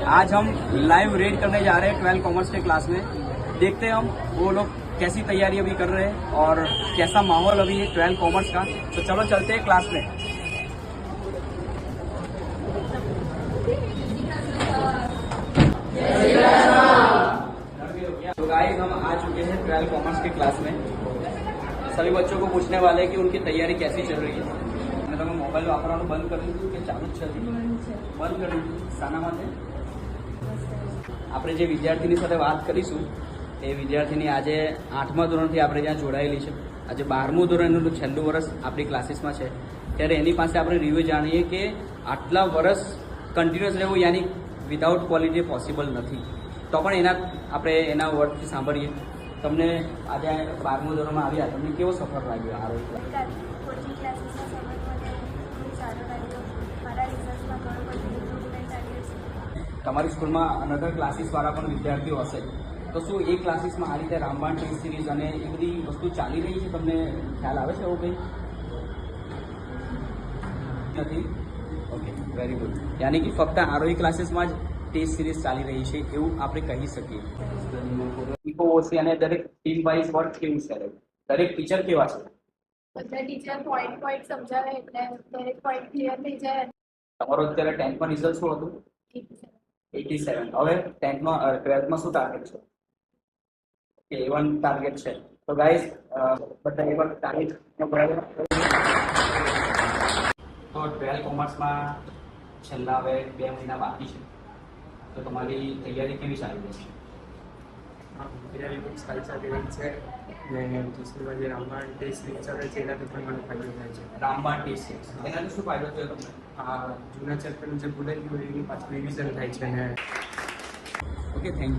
आज हम live red करने जा रहे हैं 12 कॉमर्स के क्लास में। देखते हैं हम वो लोग कैसी तैयारी अभी कर रहे हैं और कैसा माहौल अभी है 12 कॉमर्स का। तो चलो चलते हैं क्लास में। तो गाइस हम आ चुके हैं 12 कॉमर्स के क्लास में। सभी बच्चों को पूछने वाले हैं कि उनकी तैयारी कैसी चल रही है। मैं તમે મોબાઈલ વાપરવાનું બંધ કરી દીધું કે ચાલુ જ છે? બંધ કરી દીધું. શાના માટે? આપણે જે વિદ્યાર્થીની સાથે વાત કરીશું એ વિદ્યાર્થીની આજે 8મા ધોરણથી આપણે જ્યાં જોડાયેલી છે, આજે 12મું ધોરણનું છેલ્લું વર્ષ આપણી ક્લાસીસમાં છે, ત્યારે એની પાસે આપણે રિવ્યુ જાણીએ કે આટલા વર્ષ કન્ટિન્યુઅસ રહેવું યાની વિધાઉટ ક્વોલિટી પોસિબલ નથી. તો પણ આપણે એના વર્ડથી સાંભળીએ. તમને આજે 12મું ધોરણમાં આવ્યા, તમને કેવો સફર લાગ્યો આ રોજ? તમારી સ્કૂલમાં અનધર ક્લાસીસવાળા પણ વિદ્યાર્થીઓ હશે, તો શું એ ક્લાસીસમાં આ રીતે રામબાણ ટેસ્ટ સિરીઝ અને એ બધી વસ્તુ ચાલી રહી છે? તમને ખ્યાલ આવે છે એવું કંઈ? નથી? Okay, very good. યાની કે ફક્ત આરોહી ક્લાસીસમાં જ ટેસ્ટ સિરીઝ ચાલી રહી છે એવું આપણે કહી શકીએ. ઇકોઓસી અને દરેક ટીમ વાઇઝ વર્ક કેવું છે? દરેક ટીચર કેવા છે? બધા ટીચર પોઈન્ટ સમજાવે એટલે દરેક પોઈન્ટ ક્લિયર થઈ જાય. તમારો અત્યારે 10થમાં રિઝલ્ટ શું હતું? 87. હવે 10થમાં 12થમાં શું ટાર્ગેટ છે? A1 ટાર્ગેટ છે. તો ગાઈઝ બધા A1 ટાર્ગેટનો બરાબર. તો 12 કોમર્સમાં છેલ્લા હવે 2 મહિના બાકી છે, તો તમારી તૈયારી કેવી ચાલી રહી છે? તૈયારી ખૂબ સારી ચાલી રહી છે ને સ્કૂલમાં જે રામબાણ ટેસ્ટ સિરીઝ ચાલે છે એનાથી પણ મને ફાયદો થાય છે. રામબાણ ટેસ્ટ સિરીઝ એનાથી શું ફાયદો થયો તમને? આ જૂના ચેપ્ટરનું જે ભૂલાઈ ગયું એની પાછું રિવિઝન થાય છે ને. Okay, thank you.